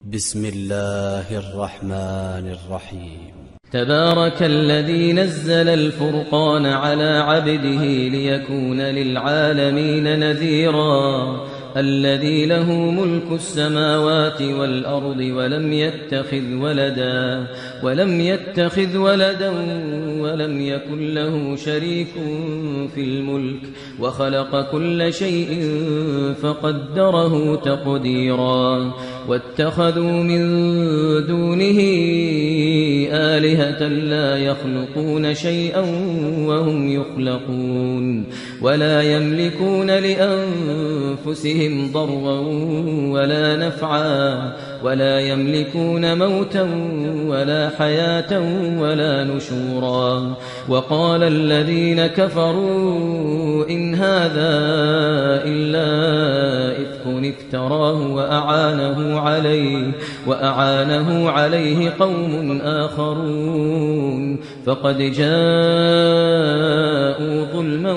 بسم الله الرحمن الرحيم. تبارك الذي نزل الفرقان على عبده ليكون للعالمين نذيرا الذي له ملك السماوات والأرض ولم يتخذ ولدا ولم يكن له شريك في الملك وخلق كل شيء فقدره تقديرا واتخذوا من دونه آلهة لا يخلقون شيئا وهم يخلقون ولا يملكون لأنفسهم ضرا ولا نفعا ولا يملكون موتا ولا حياة ولا نشورا وقال الذين كفروا إن هذا إلا إفك افتراه وأعانه عليه قوم آخرون فقد جاءوا ظلما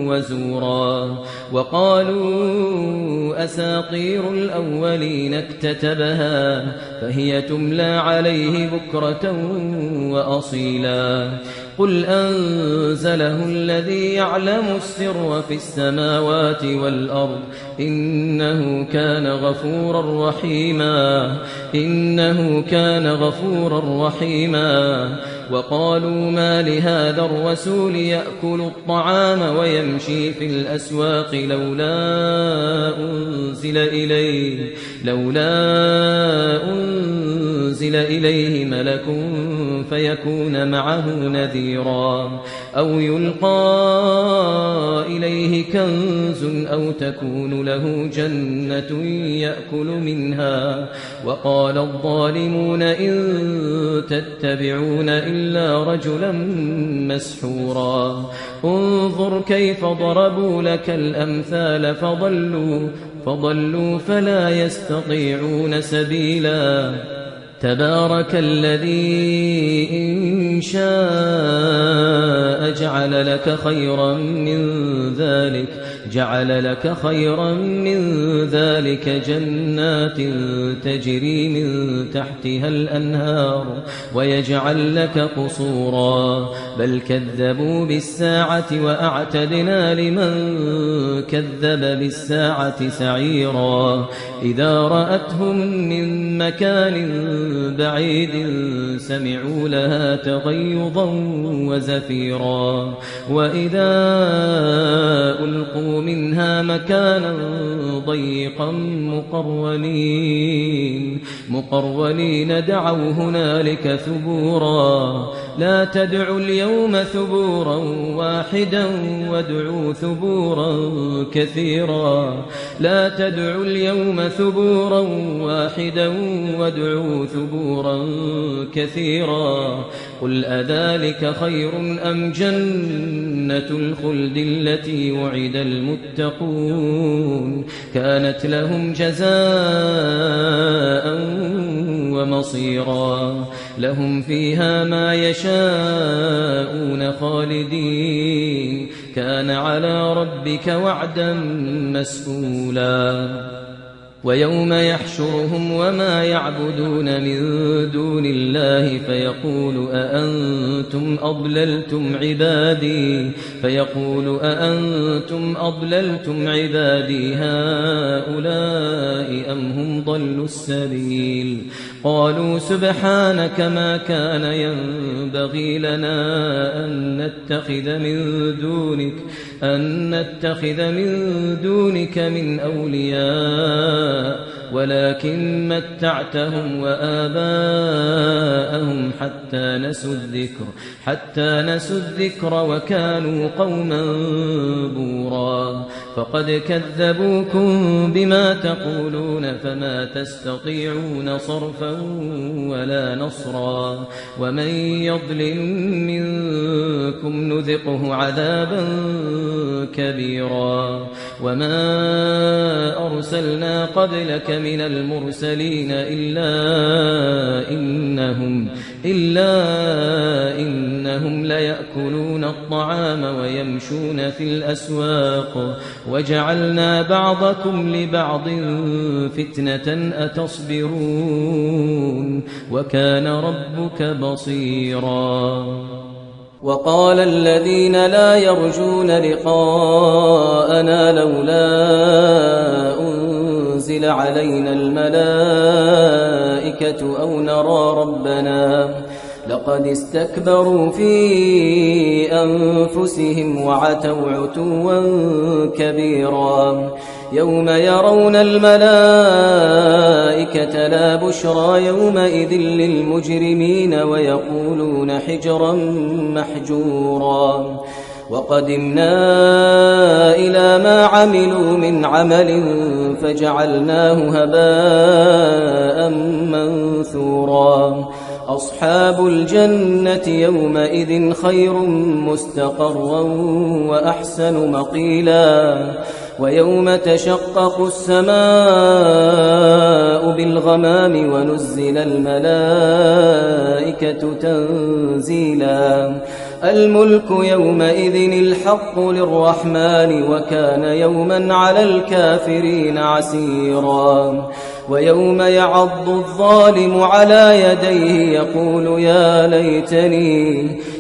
وزورا وقالوا أساطير الأولين اكتتبها فهي تملى عليه بكرة وأصيلا قل أنزله الذي يعلم السر في السماوات والأرض إنه كان غفورا رحيما وقالوا ما لهذا الرسول يأكل الطعام ويمشي في الأسواق لولا أنزل إليه ملك فيكون معه نذيرا أو يلقى إليه كنز أو تكون له جنة يأكل منها وقال الظالمون إن تتبعون إلا رجلا مسحورا انظر كيف ضربوا لك الأمثال فضلوا فلا يستطيعون سبيلا تبارك الذي إن شاء جعل لك خيرا من ذلك جنات تجري من تحتها الأنهار ويجعل لك قصورا بل كذبوا بالساعة وأعتدنا لمن كذب بالساعة سعيرا إذا رأتهم من مكان بعيد سمعوا لها تغيظا وزفيرا وإذا ألقوا منها مكانا ضيقا مقرونين دعوا هنالك ثبورا لا تدعوا اليوم ثبورا واحدا وادعوا ثبورا كثيرا لا تدعوا اليوم ثبورا واحدا وادعوا ثبورا كثيرا قل أذلك خير أم جنة الخلد التي وعد المتقون كانت لهم جزاء ومصيرا لهم فيها ما يشاءون خالدين كان على ربك وعدا مسئولا ويوم يحشرهم وما يعبدون من دون الله فيقول أأنتم أضللتم عبادي هؤلاء أم هم ضلوا السبيل قالوا سبحانك ما كان ينبغي لنا أن نتخذ من دونك من أولياء ولكن متعتهم وآباءهم حتى نسوا الذكر وكانوا قوما بورا فقد كذبوكم بما تقولون فما تستطيعون صرفا ولا نصرا ومن يظلم منكم نذقه عذابا كبيرا وما أرسلنا قبلك من المرسلين إلا إنهم ليأكلون الطعام ويمشون في الأسواق وجعلنا بعضكم لبعض فتنة أتصبرون وكان ربك بصيرا وقال الذين لا يرجون لقاءنا لولا أنزل علينا الملائكة أو نرى ربنا لقد استكبروا في أنفسهم وعتوا عتوا كبيرا يوم يرون الملائكة لا بشرى يومئذ للمجرمين ويقولون حجرا محجورا وقدمنا إلى ما عملوا من عمل فجعلناه هباء منثورا أصحاب الجنة يومئذ خير مستقرا وأحسن مقيلا ويوم تشقق السماء بالغمام ونزل الملائكة تنزيلا الملك يومئذ الحق للرحمن وكان يوما على الكافرين عسيرا ويوم يعض الظالم على يديه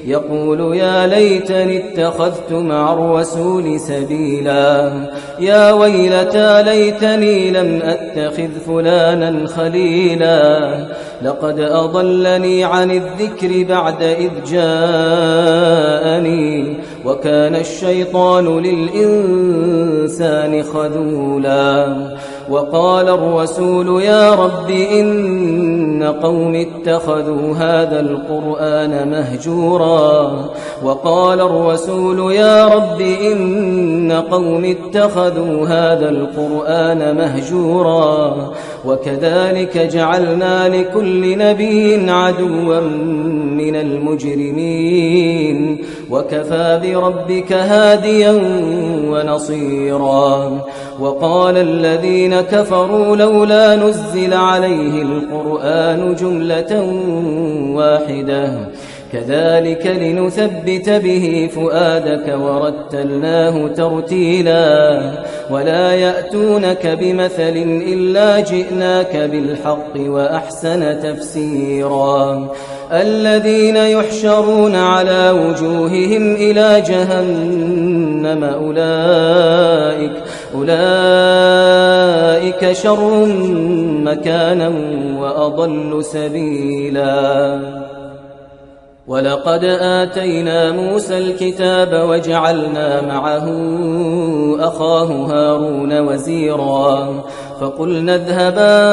يقول يا ليتني اتخذت مع الرسول سبيلا يا ويلتى ليتني لم أتخذ فلانا خليلا لقد أضلني عن الذكر بعد إذ جاءني وكان الشيطان للإنسان خذولا وقال الرسول يا رب إن قوم اتخذوا هذا القرآن مهجورا وقال الرسول يا رب إن قوم اتخذوا هذا القرآن مهجورا وكذلك جعلنا لكل نبي عدوا من المجرمين وكفى بربك هاديا ونصيرا وقال الذين كفروا لولا نزل عليه القرآن جملة واحدة كذلك لنثبت به فؤادك ورتلناه ترتيلا ولا يأتونك بمثل إلا جئناك بالحق وأحسن تفسيرا الذين يحشرون على وجوههم إلى جهنم أولئك شر مكانا وأضل سبيلا ولقد آتينا موسى الكتاب وجعلنا معه أخاه هارون وزيرا فقلنا اذهبا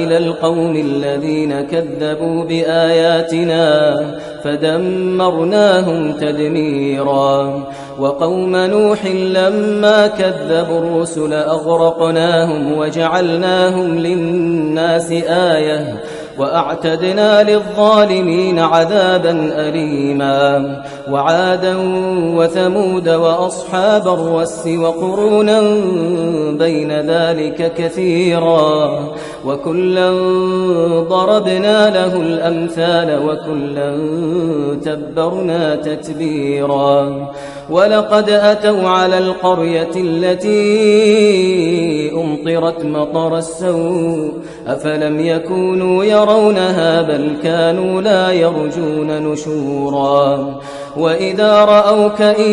إلى القوم الذين كذبوا بآياتنا فدمرناهم تدميرا وقوم نوح لما كذبوا الرسل أغرقناهم وجعلناهم للناس آية وأعتدنا للظالمين عذابا أليما وعادا وثمود وأصحاب الرس وقرونا بين ذلك كثيرا وكلا ضربنا له الأمثال وكلا تبرنا تتبيرا ولقد أتوا على القرية التي أمطرت مطر السوء أفلم يكونوا يرونها بل كانوا لا يرجون نشورا وإذا رأوك إن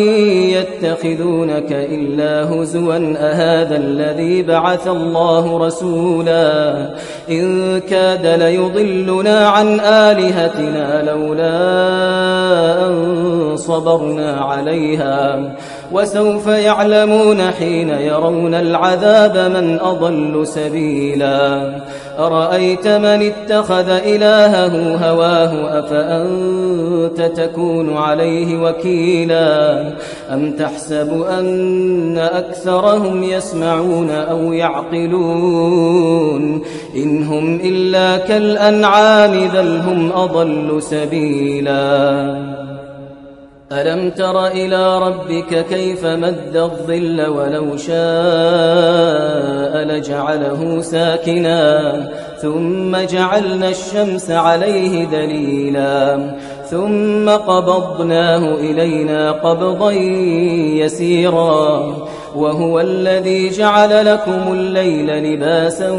يتخذونك إلا هزوا أهذا الذي بعث الله رسولا إن كاد ليضلنا عن آلهتنا لولا أن صبرنا عليها وسوف يعلمون حين يرون العذاب من أضل سبيلا أرأيت من اتخذ إلهه هواه أفأنت تكون عليه وكيلا أم تحسب أن أكثرهم يسمعون أو يعقلون إن هم إلا كالأنعام بل هم أضل سبيلا ألم تر إلى ربك كيف مد الظل ولو شاء لجعله ساكنا ثم جعلنا الشمس عليه دليلا ثم قبضناه إلينا قبضا يسيرا وهو الذي جعل لكم الليل لباسا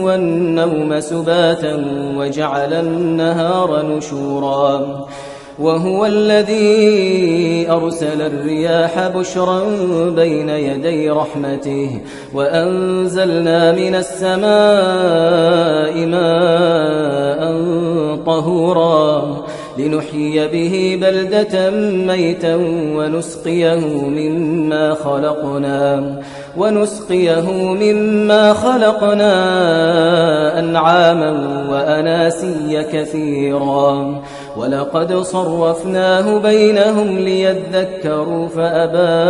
والنوم سباتا وجعل النهار نشورا وهو الذي أرسل الرياح بشرا بين يدي رحمته وأنزلنا من السماء ماء طهورا لنحيي به بلدة ميتا ونسقيه مما خلقنا أنعاما وأناسيا كثيرا ولقد صرفناه بينهم ليذكروا فأبى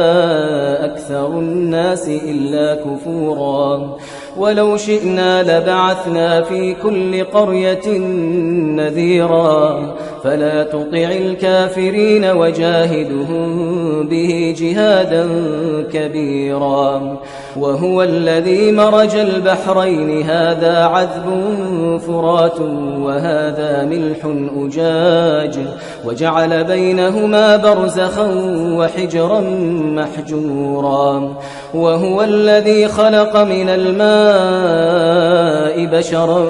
أكثر الناس إلا كفورا ولو شئنا لبعثنا في كل قرية نذيرا فلا تطع الكافرين وجاهدهم به جهادا كبيرا وهو الذي مرج البحرين هذا عذب فرات وهذا ملح أجاج وجعل بينهما برزخا وحجرا محجورا وهو الذي خلق من الماء بشرا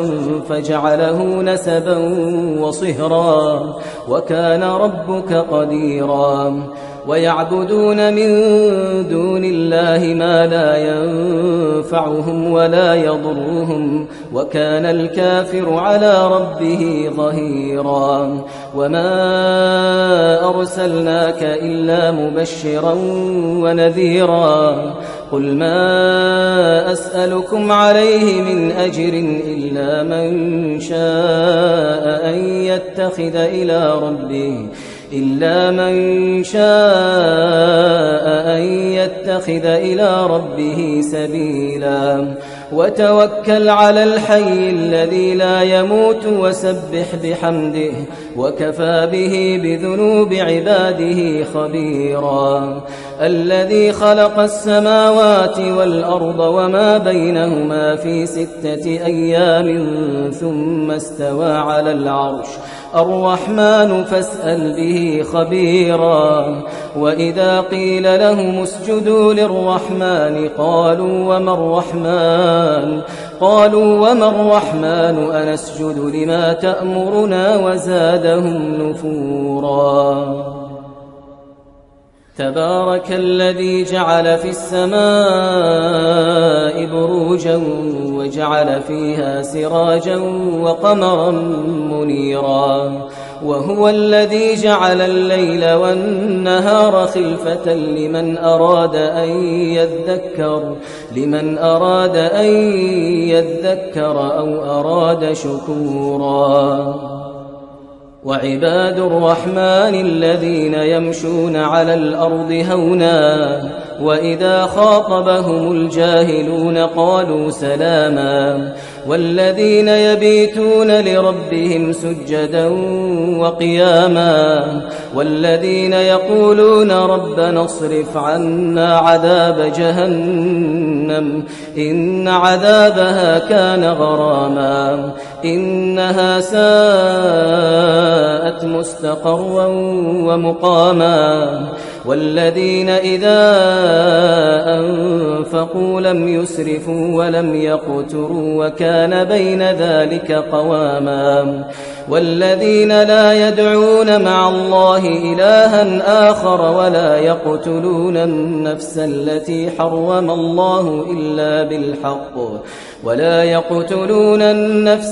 فجعله نسبا وصهرا وكان ربك قديرا ويعبدون من دون الله ما لا ينفعهم ولا يضرهم وكان الكافر على ربه ظهيرا وما أرسلناك إلا مبشرا ونذيرا قل ما أسألكم عليه من أجر إلا من شاء أن يتخذ إلى ربه سبيلا وتوكل على الحي الذي لا يموت وسبح بحمده وكفى به بذنوب عباده خبيرا الذي خلق السماوات والأرض وما بينهما في 6 أيام ثم استوى على العرش الرحمن فاسأل به خبيرا وإذا قيل لهم اسجدوا للرحمن قالوا وما الرحمن أنسجد لما تأمرنا وزادهم نفورا تبارك الذي جعل في السماء بروجا وجعل فيها سراجا وقمرا منيرا وهو الذي جعل الليل والنهار خلفة لمن أراد أن يذكر أو أراد شكورا وعباد الرحمن الذين يمشون على الأرض هونا وإذا خاطبهم الجاهلون قالوا سلاما والذين يبيتون لربهم سجدا وقياما والذين يقولون ربنا اصرف عنا عذاب جهنم إن عذابها كان غراما إنها ساءت مستقرا ومقاما والذين إذا أنفقوا لم يسرفوا ولم يقتروا وكان بين ذلك قواما والذين لا يدعون مع الله إلها آخر ولا يقتلون النفس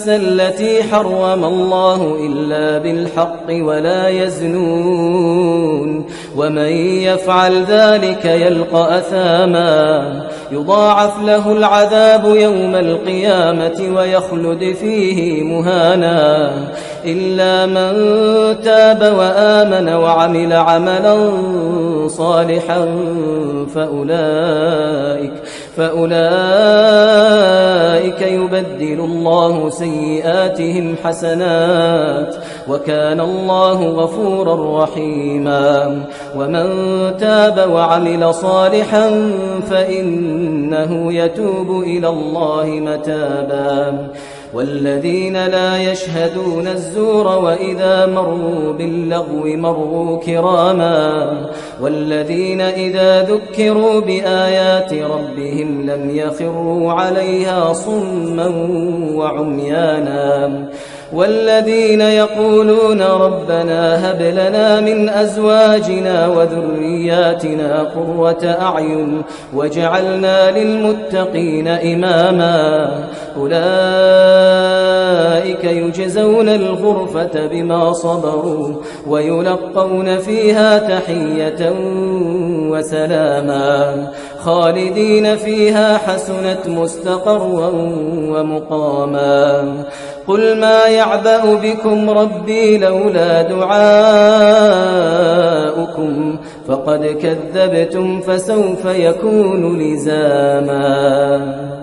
التي حرم الله إلا بالحق ولا يزنون ومن يفعل ذلك يلقى أثاما يضاعف له العذاب يوم القيامة ويخلد فيه مهانا إلا من تاب وآمن وعمل عملا صالحا فأولئك يبدل الله سيئاتهم حسنات وكان الله غفورا رحيما ومن تاب وعمل صالحا فإنه يتوب إلى الله متابا والذين لا يشهدون الزور وإذا مروا باللغو مروا كراما والذين إذا ذكروا بآيات ربهم لم يخروا عليها صما وعميانا والذين يقولون ربنا هب لنا من أزواجنا وذرياتنا قرة أعين واجعلنا للمتقين إماما أولئك يجزون الغرفة بما صبروا ويلقون فيها تحية وسلاما خالدين فيها حسنت مستقرا ومقاما قل ما يعبأ بكم ربي لولا دعاؤكم فقد كذبتم فسوف يكون لزاما